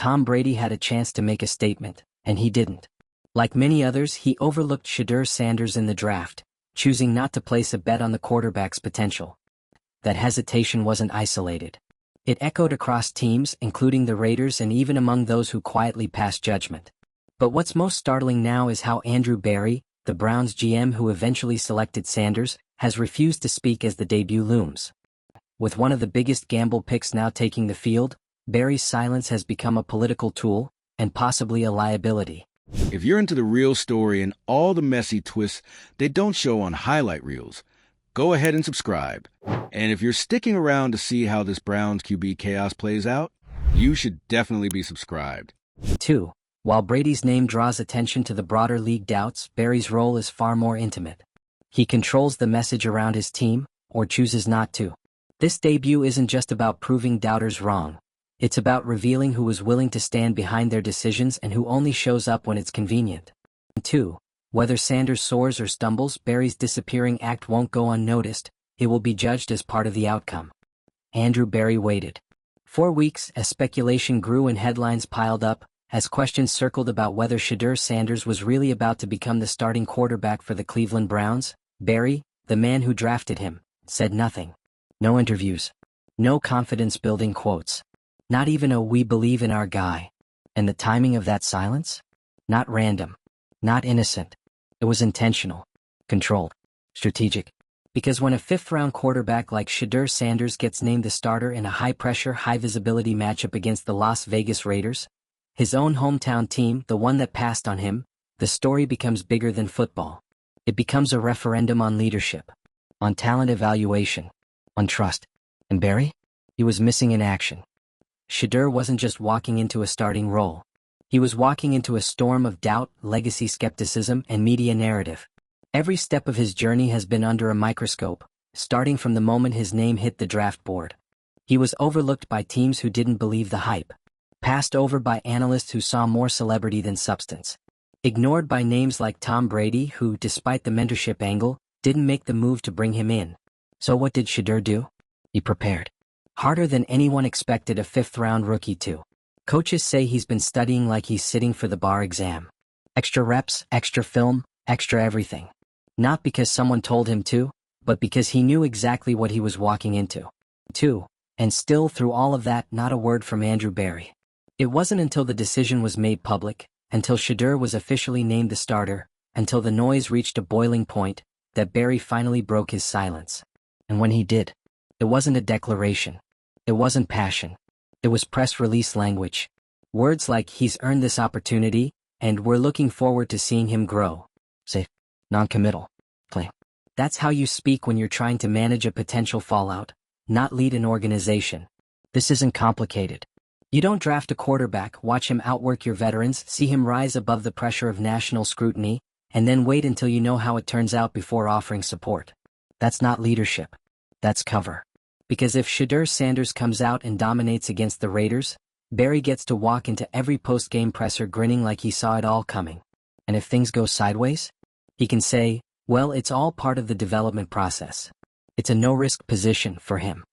Tom Brady had a chance to make a statement, and he didn't. Like many others, he overlooked Shedeur Sanders in the draft, choosing not to place a bet on the quarterback's potential. That hesitation wasn't isolated. It echoed across teams, including the Raiders and even among those who quietly passed judgment. But what's most startling now is how Andrew Berry, the Browns GM who eventually selected Sanders, has refused to speak as the debut looms. With one of the biggest gamble picks now taking the field, Berry's silence has become a political tool, and possibly a liability. If you're into the real story and all the messy twists they don't show on highlight reels, go ahead and subscribe. And if you're sticking around to see how this Browns QB chaos plays out, you should definitely be subscribed. 2. While Brady's name draws attention to the broader league doubts, Berry's role is far more intimate. He controls the message around his team, or chooses not to. This debut isn't just about proving doubters wrong. It's about revealing who is willing to stand behind their decisions and who only shows up when it's convenient. 2. Whether Sanders soars or stumbles, Berry's disappearing act won't go unnoticed. It will be judged as part of the outcome. Andrew Berry waited 4 weeks as speculation grew and headlines piled up, as questions circled about whether Shedeur Sanders was really about to become the starting quarterback for the Cleveland Browns. Berry, the man who drafted him, said nothing. No interviews. No confidence-building quotes. Not even a "we believe in our guy." And the timing of that silence? Not random. Not innocent. It was intentional. Controlled. Strategic. Because when a fifth-round quarterback like Shedeur Sanders gets named the starter in a high-pressure, high-visibility matchup against the Las Vegas Raiders, his own hometown team, the one that passed on him, the story becomes bigger than football. It becomes a referendum on leadership, on talent evaluation, on trust. And Berry? He was missing in action. Shedeur wasn't just walking into a starting role. He was walking into a storm of doubt, legacy skepticism, and media narrative. Every step of his journey has been under a microscope, starting from the moment his name hit the draft board. He was overlooked by teams who didn't believe the hype, passed over by analysts who saw more celebrity than substance, ignored by names like Tom Brady who, despite the mentorship angle, didn't make the move to bring him in. So what did Shedeur do? He prepared. Harder than anyone expected a fifth-round rookie to. Coaches say he's been studying like he's sitting for the bar exam. Extra reps, extra film, extra everything. Not because someone told him to, but because he knew exactly what he was walking into. 2. And still through all of that, not a word from Andrew Berry. It wasn't until the decision was made public, until Shedeur was officially named the starter, until the noise reached a boiling point, that Berry finally broke his silence. And when he did, it wasn't a declaration. It wasn't passion. It was press release language. Words like "he's earned this opportunity," and "we're looking forward to seeing him grow." Safe. Non-committal. Claim. That's how you speak when you're trying to manage a potential fallout, not lead an organization. This isn't complicated. You don't draft a quarterback, watch him outwork your veterans, see him rise above the pressure of national scrutiny, and then wait until you know how it turns out before offering support. That's not leadership. That's cover. Because if Shedeur Sanders comes out and dominates against the Raiders, Berry gets to walk into every post-game presser grinning like he saw it all coming. And if things go sideways, he can say, well, it's all part of the development process. It's a no-risk position for him.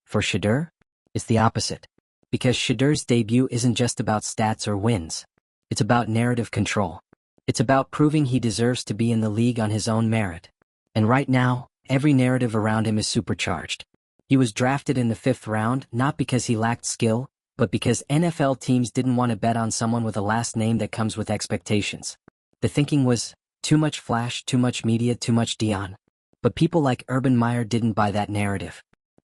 For Shedeur, it's the opposite. Because Shedeur's debut isn't just about stats or wins. It's about narrative control. It's about proving he deserves to be in the league on his own merit. And right now, every narrative around him is supercharged. He was drafted in the 5th round not because he lacked skill, but because NFL teams didn't want to bet on someone with a last name that comes with expectations. The thinking was, too much flash, too much media, too much Dion. But people like Urban Meyer didn't buy that narrative.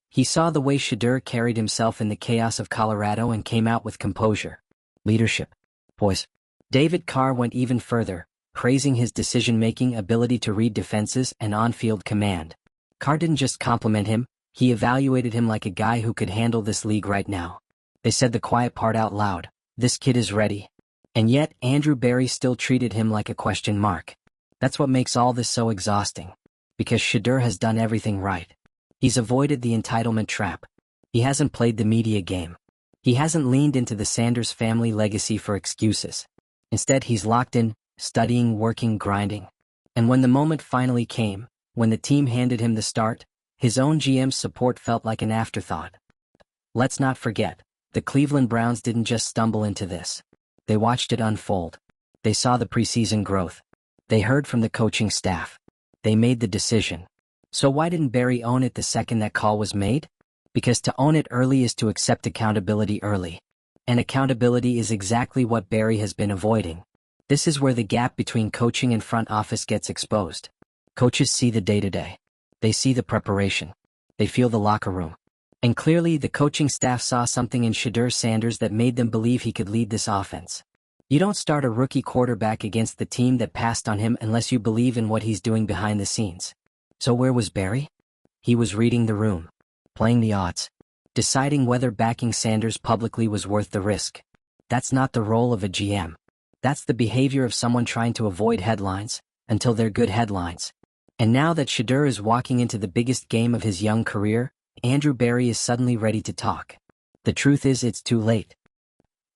He saw the way Shedeur carried himself in the chaos of Colorado and came out with composure. Leadership. Poise. David Carr went even further, praising his decision-making ability to read defenses and on-field command. Carr didn't just compliment him, he evaluated him like a guy who could handle this league right now. They said the quiet part out loud. This kid is ready. And yet, Andrew Berry still treated him like a question mark. That's what makes all this so exhausting. Because Shedeur has done everything right. He's avoided the entitlement trap. He hasn't played the media game. He hasn't leaned into the Sanders family legacy for excuses. Instead, he's locked in, studying, working, grinding. And when the moment finally came, when the team handed him the start, his own GM's support felt like an afterthought. Let's not forget, The Cleveland Browns didn't just stumble into this. They watched it unfold. They saw the preseason growth. They heard from the coaching staff. They made the decision. So why didn't Barry own it the second that call was made? Because to own it early is to accept accountability early. And accountability is exactly what Barry has been avoiding. This is where the gap between coaching and front office gets exposed. Coaches see the day-to-day. They see the preparation. They feel the locker room. And clearly the coaching staff saw something in Shedeur Sanders that made them believe he could lead this offense. You don't start a rookie quarterback against the team that passed on him unless you believe in what he's doing behind the scenes. So where was Barry? He was reading the room, playing the odds, deciding whether backing Sanders publicly was worth the risk. That's not the role of a GM. That's the behavior of someone trying to avoid headlines, until they're good headlines. And now that Shedeur is walking into the biggest game of his young career, Andrew Barry is suddenly ready to talk. The truth is it's too late.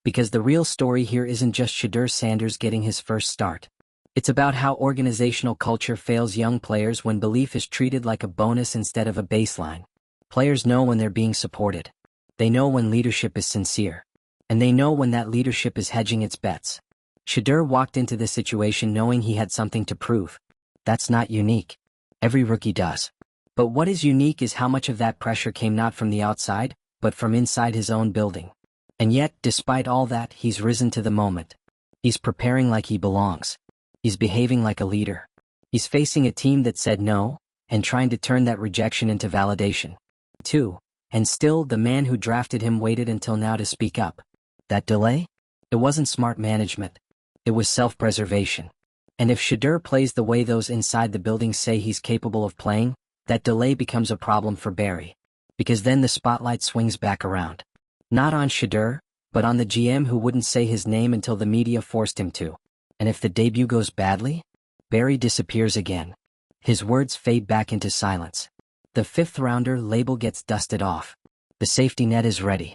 Because the real story here isn't just Shedeur Sanders getting his first start. It's about how organizational culture fails young players when belief is treated like a bonus instead of a baseline. Players know when they're being supported. They know when leadership is sincere. And they know when that leadership is hedging its bets. Shedeur walked into this situation knowing he had something to prove. That's not unique. Every rookie does. But what is unique is how much of that pressure came not from the outside, but from inside his own building. And yet, despite all that, he's risen to the moment. He's preparing like he belongs. He's behaving like a leader. He's facing a team that said no, and trying to turn that rejection into validation. 2. And still, the man who drafted him waited until now to speak up. That delay? It wasn't smart management. It was self-preservation. And if Shedeur plays the way those inside the building say he's capable of playing, that delay becomes a problem for Barry. Because then the spotlight swings back around. Not on Shedeur, but on the GM who wouldn't say his name until the media forced him to. And if the debut goes badly, Barry disappears again. His words fade back into silence. The fifth-rounder label gets dusted off. The safety net is ready.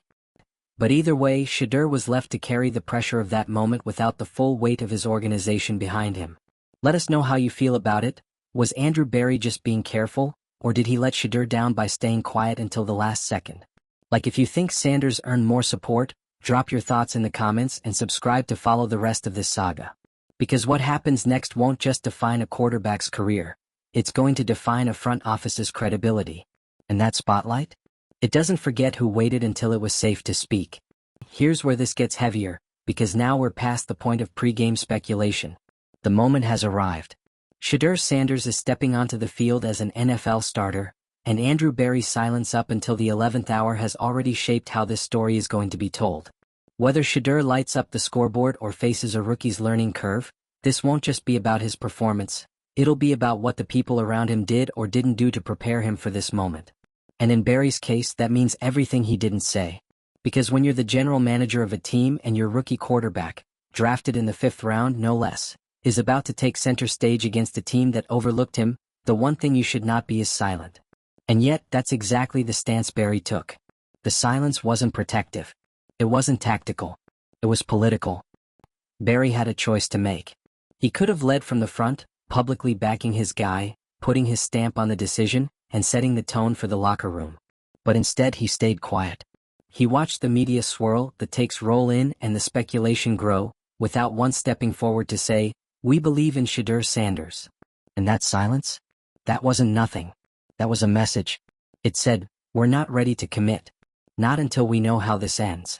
But either way, Shedeur was left to carry the pressure of that moment without the full weight of his organization behind him. Let us know how you feel about it. Was Andrew Barry just being careful, or did he let Shedeur down by staying quiet until the last second? Like, if you think Sanders earned more support, drop your thoughts in the comments and subscribe to follow the rest of this saga. Because what happens next won't just define a quarterback's career. It's going to define a front office's credibility. And that spotlight? It doesn't forget who waited until it was safe to speak. Here's where this gets heavier, because now we're past the point of pre-game speculation. The moment has arrived. Shedeur Sanders is stepping onto the field as an NFL starter, and Andrew Barry's silence up until the 11th hour has already shaped how this story is going to be told. Whether Shedeur lights up the scoreboard or faces a rookie's learning curve, this won't just be about his performance. It'll be about what the people around him did or didn't do to prepare him for this moment. And in Barry's case, that means everything he didn't say. Because when you're the general manager of a team and your rookie quarterback, drafted in the 5th round no less, is about to take center stage against a team that overlooked him, the one thing you should not be is silent. And yet, that's exactly the stance Barry took. The silence wasn't protective. It wasn't tactical. It was political. Barry had a choice to make. He could have led from the front, publicly backing his guy, putting his stamp on the decision, and setting the tone for the locker room. But instead he stayed quiet. He watched the media swirl, the takes roll in, and the speculation grow, without once stepping forward to say, "We believe in Shedeur Sanders." And that silence? That wasn't nothing. That was a message. It said, "We're not ready to commit. Not until we know how this ends."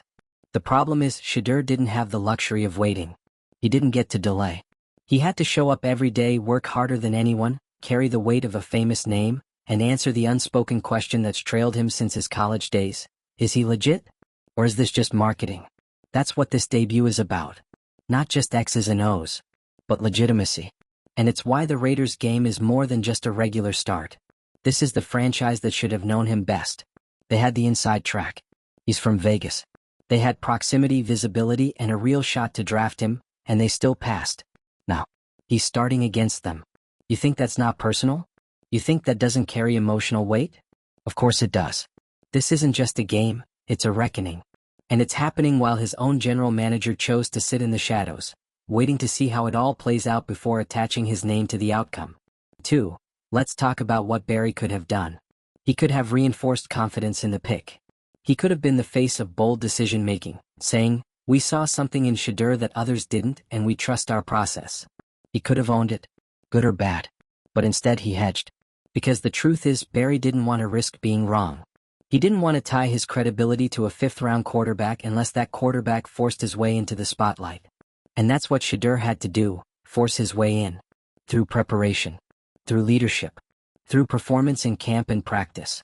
The problem is, Shedeur didn't have the luxury of waiting. He didn't get to delay. He had to show up every day, work harder than anyone, carry the weight of a famous name, and answer the unspoken question that's trailed him since his college days. Is he legit? Or is this just marketing? That's what this debut is about. Not just X's and O's, but legitimacy. And it's why the Raiders' game is more than just a regular start. This is the franchise that should have known him best. They had the inside track. He's from Vegas. They had proximity, visibility, and a real shot to draft him, and they still passed. Now, he's starting against them. You think that's not personal? You think that doesn't carry emotional weight? Of course it does. This isn't just a game, it's a reckoning. And it's happening while his own general manager chose to sit in the shadows, waiting to see how it all plays out before attaching his name to the outcome. 2. Let's talk about what Barry could have done. He could have reinforced confidence in the pick. He could have been the face of bold decision-making, saying, "We saw something in Shedeur that others didn't and we trust our process." He could have owned it, good or bad. But instead he hedged. Because the truth is, Barry didn't want to risk being wrong. He didn't want to tie his credibility to a fifth-round quarterback unless that quarterback forced his way into the spotlight. And that's what Shedeur had to do, force his way in. Through preparation. Through leadership. Through performance in camp and practice.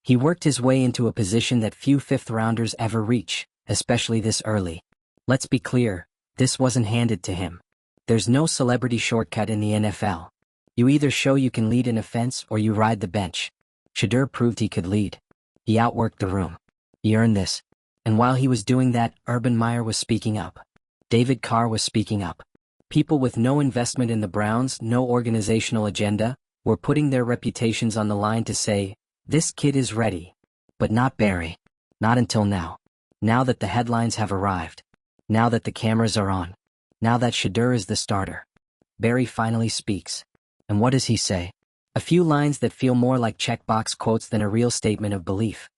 He worked his way into a position that few fifth-rounders ever reach, especially this early. Let's be clear, this wasn't handed to him. There's no celebrity shortcut in the NFL. You either show you can lead an offense or you ride the bench. Shedeur proved he could lead. He outworked the room. He earned this. And while he was doing that, Urban Meyer was speaking up. David Carr was speaking up. People with no investment in the Browns, no organizational agenda, were putting their reputations on the line to say, "This kid is ready." But not Barry. Not until now. Now that the headlines have arrived. Now that the cameras are on. Now that Shedeur is the starter. Barry finally speaks. And what does he say? A few lines that feel more like checkbox quotes than a real statement of belief.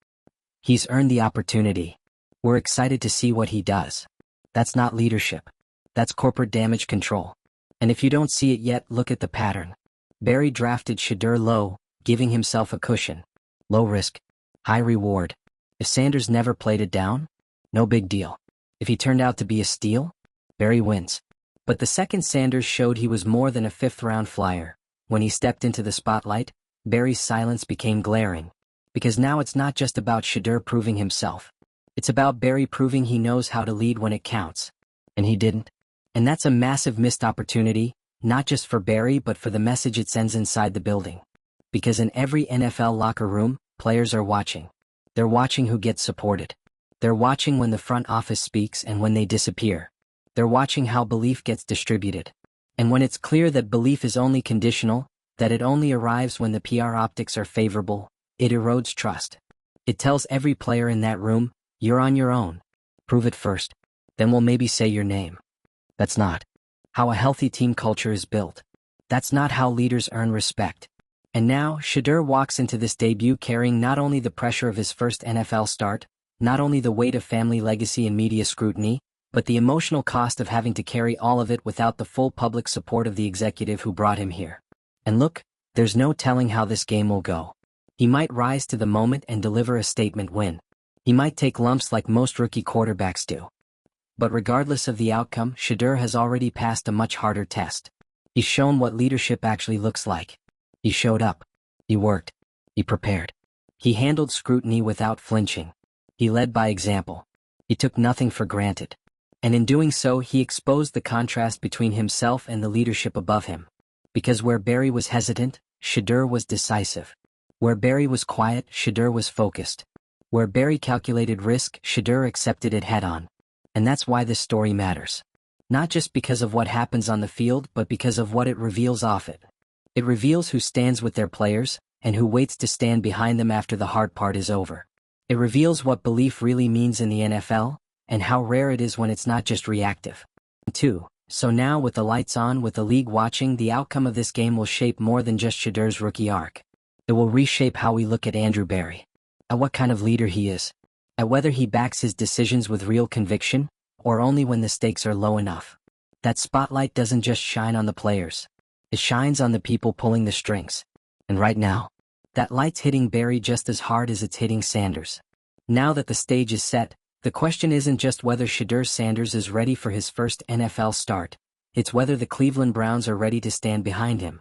He's earned the opportunity. We're excited to see what he does. That's not leadership. That's corporate damage control. And if you don't see it yet, look at the pattern. Barry drafted Shedeur low, giving himself a cushion. Low risk, high reward. If Sanders never played it down, no big deal. If he turned out to be a steal, Barry wins. But the second Sanders showed he was more than a fifth-round flyer, when he stepped into the spotlight, Barry's silence became glaring. Because now it's not just about Shedeur proving himself. It's about Barry proving he knows how to lead when it counts. And he didn't. And that's a massive missed opportunity, not just for Barry but for the message it sends inside the building. Because in every NFL locker room, players are watching. They're watching who gets supported. They're watching when the front office speaks and when they disappear. They're watching how belief gets distributed. And when it's clear that belief is only conditional, that it only arrives when the PR optics are favorable, it erodes trust. It tells every player in that room, "You're on your own. Prove it first. Then we'll maybe say your name." That's not how a healthy team culture is built. That's not how leaders earn respect. And now, Shedeur walks into this debut carrying not only the pressure of his first NFL start, not only the weight of family legacy and media scrutiny, but the emotional cost of having to carry all of it without the full public support of the executive who brought him here. And look, there's no telling how this game will go. He might rise to the moment and deliver a statement win. He might take lumps like most rookie quarterbacks do. But regardless of the outcome, Shedeur has already passed a much harder test. He's shown what leadership actually looks like. He showed up. He worked. He prepared. He handled scrutiny without flinching. He led by example. He took nothing for granted. And in doing so, he exposed the contrast between himself and the leadership above him. Because where Barry was hesitant, Shedeur was decisive. Where Barry was quiet, Shedeur was focused. Where Barry calculated risk, Shedeur accepted it head-on. And that's why this story matters. Not just because of what happens on the field, but because of what it reveals off it. It reveals who stands with their players, and who waits to stand behind them after the hard part is over. It reveals what belief really means in the NFL, and how rare it is when it's not just reactive. 2. So now with the lights on, with the league watching, the outcome of this game will shape more than just Shedeur's rookie arc. It will reshape how we look at Andrew Barry. At what kind of leader he is. At whether he backs his decisions with real conviction, or only when the stakes are low enough. That spotlight doesn't just shine on the players. It shines on the people pulling the strings. And right now, that light's hitting Barry just as hard as it's hitting Sanders. Now that the stage is set, the question isn't just whether Shedeur Sanders is ready for his first NFL start. It's whether the Cleveland Browns are ready to stand behind him.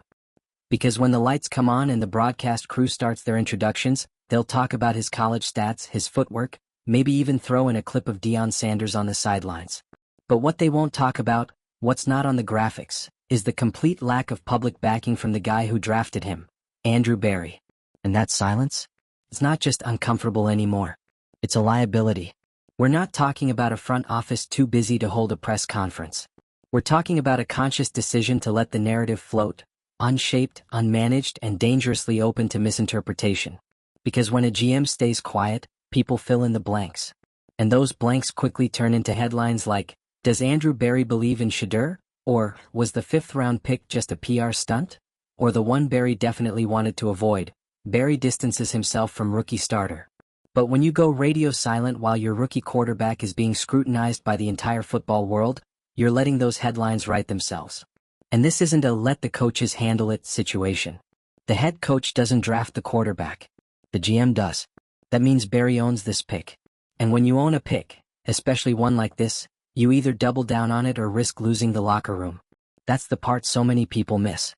Because when the lights come on and the broadcast crew starts their introductions, they'll talk about his college stats, his footwork, maybe even throw in a clip of Deion Sanders on the sidelines. But what they won't talk about, what's not on the graphics, is the complete lack of public backing from the guy who drafted him, Andrew Barry. And that silence? It's not just uncomfortable anymore. It's a liability. We're not talking about a front office too busy to hold a press conference. We're talking about a conscious decision to let the narrative float, unshaped, unmanaged, and dangerously open to misinterpretation. Because when a GM stays quiet, people fill in the blanks. And those blanks quickly turn into headlines like, "Does Andrew Barry believe in Shedeur?" Or, "Was the fifth-round pick just a PR stunt?" Or, "The one Barry definitely wanted to avoid. Barry distances himself from rookie starter." But when you go radio silent while your rookie quarterback is being scrutinized by the entire football world, you're letting those headlines write themselves. And this isn't a let the coaches handle it situation. The head coach doesn't draft the quarterback. The GM does. That means Barry owns this pick. And when you own a pick, especially one like this, you either double down on it or risk losing the locker room. That's the part so many people miss.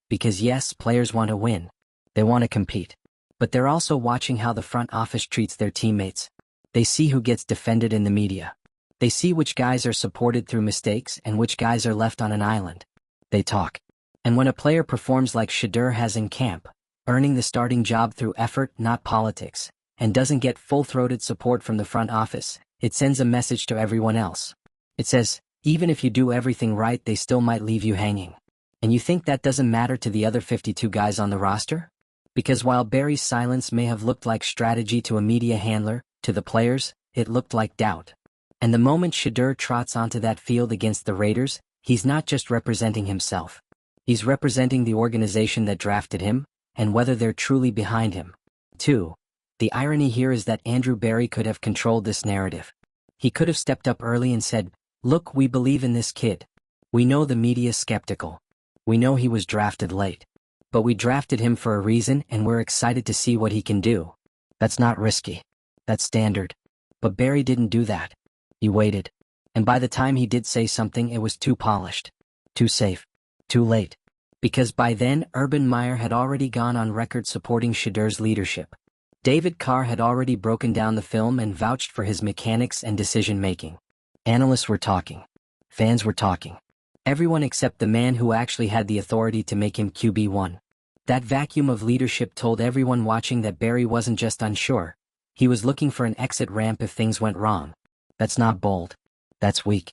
Because yes, players want to win. They want to compete. But they're also watching how the front office treats their teammates. They see who gets defended in the media. They see which guys are supported through mistakes and which guys are left on an island. They talk. And when a player performs like Shedeur has in camp, earning the starting job through effort, not politics, and doesn't get full-throated support from the front office, it sends a message to everyone else. It says, even if you do everything right, they still might leave you hanging. And you think that doesn't matter to the other 52 guys on the roster? Because while Barry's silence may have looked like strategy to a media handler, to the players, it looked like doubt. And the moment Shedeur trots onto that field against the Raiders, he's not just representing himself. He's representing the organization that drafted him, and whether they're truly behind him. 2. The irony here is that Andrew Barry could have controlled this narrative. He could have stepped up early and said, look, we believe in this kid. We know the media's skeptical. We know he was drafted late. But we drafted him for a reason and we're excited to see what he can do. That's not risky. That's standard. But Barry didn't do that. He waited. And by the time he did say something, it was too polished. Too safe. Too late. Because by then, Urban Meyer had already gone on record supporting Shedeur's leadership. David Carr had already broken down the film and vouched for his mechanics and decision-making. Analysts were talking. Fans were talking. Everyone except the man who actually had the authority to make him QB1. That vacuum of leadership told everyone watching that Barry wasn't just unsure. He was looking for an exit ramp if things went wrong. That's not bold. That's weak.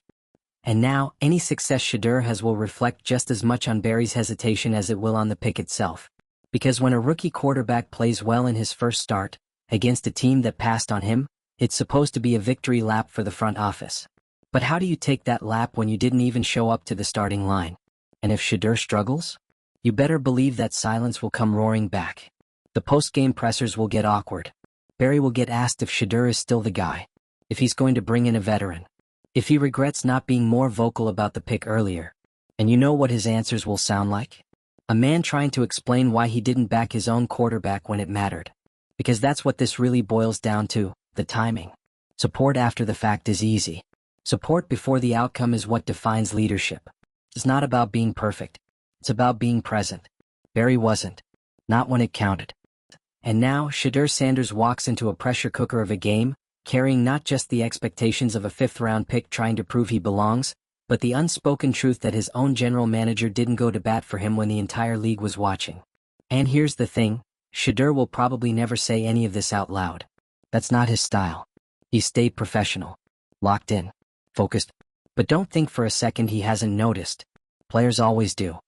And now, any success Shedeur has will reflect just as much on Barry's hesitation as it will on the pick itself. Because when a rookie quarterback plays well in his first start, against a team that passed on him, it's supposed to be a victory lap for the front office. But how do you take that lap when you didn't even show up to the starting line? And if Shedeur struggles? You better believe that silence will come roaring back. The post-game pressers will get awkward. Barry will get asked if Shedeur is still the guy. If he's going to bring in a veteran. If he regrets not being more vocal about the pick earlier. And you know what his answers will sound like? A man trying to explain why he didn't back his own quarterback when it mattered. Because that's what this really boils down to, the timing. Support after the fact is easy. Support before the outcome is what defines leadership. It's not about being perfect. It's about being present. Barry wasn't. Not when it counted. And now, Shedeur Sanders walks into a pressure cooker of a game, carrying not just the expectations of a fifth-round pick trying to prove he belongs, but the unspoken truth that his own general manager didn't go to bat for him when the entire league was watching. And here's the thing, Shedeur will probably never say any of this out loud. That's not his style. He stayed professional. Locked in. Focused. But don't think for a second he hasn't noticed. Players always do.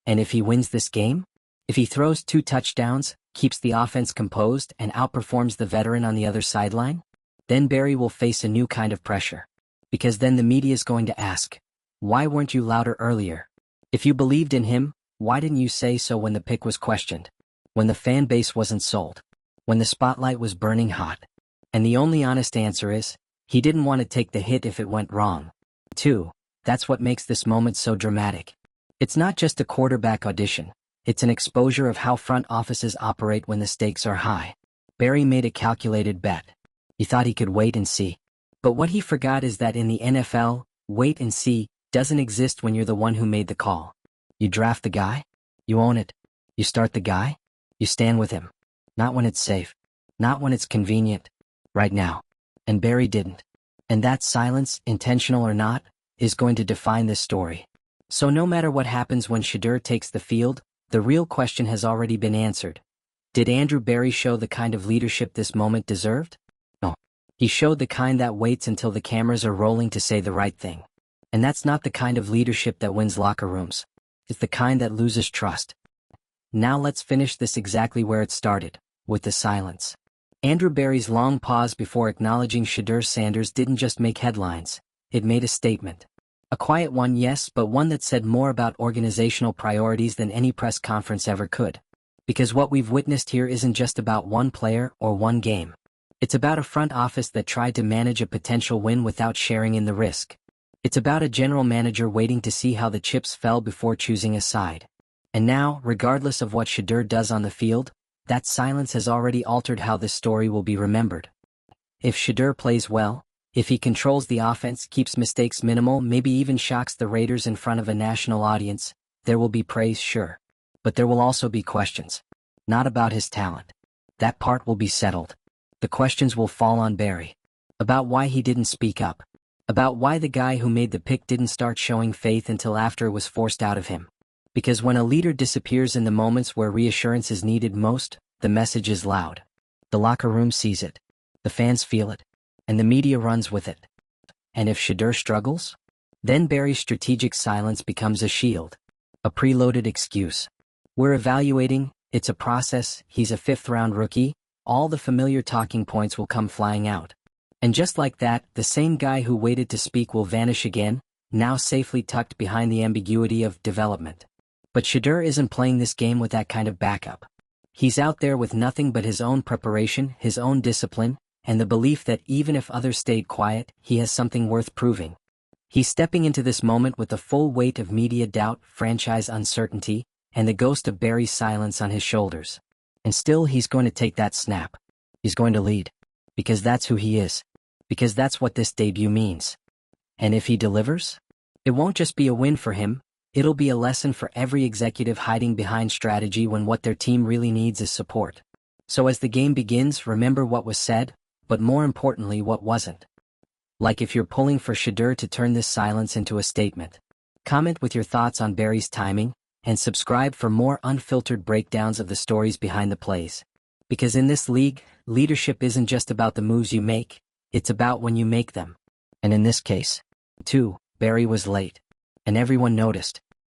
And if he wins this game? If he throws 2 touchdowns, keeps the offense composed, and outperforms the veteran on the other sideline? Then Barry will face a new kind of pressure. Because then the media's going to ask, why weren't you louder earlier? If you believed in him, why didn't you say so when the pick was questioned? When the fan base wasn't sold? When the spotlight was burning hot? And the only honest answer is, he didn't want to take the hit if it went wrong. 2. That's what makes this moment so dramatic. It's not just a quarterback audition. It's an exposure of how front offices operate when the stakes are high. Barry made a calculated bet. He thought he could wait and see. But what he forgot is that in the NFL, wait and see doesn't exist when you're the one who made the call. You draft the guy. You own it. You start the guy. You stand with him. Not when it's safe. Not when it's convenient. Right now. And Barry didn't. And that silence, intentional or not, is going to define this story. So no matter what happens when Shedeur takes the field, the real question has already been answered. Did Andrew Barry show the kind of leadership this moment deserved? No. He showed the kind that waits until the cameras are rolling to say the right thing. And that's not the kind of leadership that wins locker rooms. It's the kind that loses trust. Now let's finish this exactly where it started, with the silence. Andrew Barry's long pause before acknowledging Shedeur Sanders didn't just make headlines, it made a statement. A quiet one, yes, but one that said more about organizational priorities than any press conference ever could. Because what we've witnessed here isn't just about one player or one game. It's about a front office that tried to manage a potential win without sharing in the risk. It's about a general manager waiting to see how the chips fell before choosing a side. And now, regardless of what Shedeur does on the field, that silence has already altered how this story will be remembered. If Shedeur plays well, if he controls the offense, keeps mistakes minimal, maybe even shocks the Raiders in front of a national audience, there will be praise, sure. But there will also be questions. Not about his talent. That part will be settled. The questions will fall on Barry. About why he didn't speak up. About why the guy who made the pick didn't start showing faith until after it was forced out of him. Because when a leader disappears in the moments where reassurance is needed most, the message is loud. The locker room sees it. The fans feel it. And the media runs with it. And if Shedeur struggles? Then Barry's strategic silence becomes a shield. A preloaded excuse. We're evaluating, it's a process, he's a fifth-round rookie, all the familiar talking points will come flying out. And just like that, the same guy who waited to speak will vanish again, now safely tucked behind the ambiguity of development. But Shedeur isn't playing this game with that kind of backup. He's out there with nothing but his own preparation, his own discipline, and the belief that even if others stayed quiet, he has something worth proving. He's stepping into this moment with the full weight of media doubt, franchise uncertainty, and the ghost of Barry's silence on his shoulders. And still he's going to take that snap. He's going to lead. Because that's who he is. Because that's what this debut means. And if he delivers? It won't just be a win for him, it'll be a lesson for every executive hiding behind strategy when what their team really needs is support. So as the game begins, remember what was said, but more importantly what wasn't. Like if you're pulling for Shedeur to turn this silence into a statement. Comment with your thoughts on Barry's timing, and subscribe for more unfiltered breakdowns of the stories behind the plays. Because in this league, leadership isn't just about the moves you make, it's about when you make them. And in this case, too, Barry was late. And everyone noticed.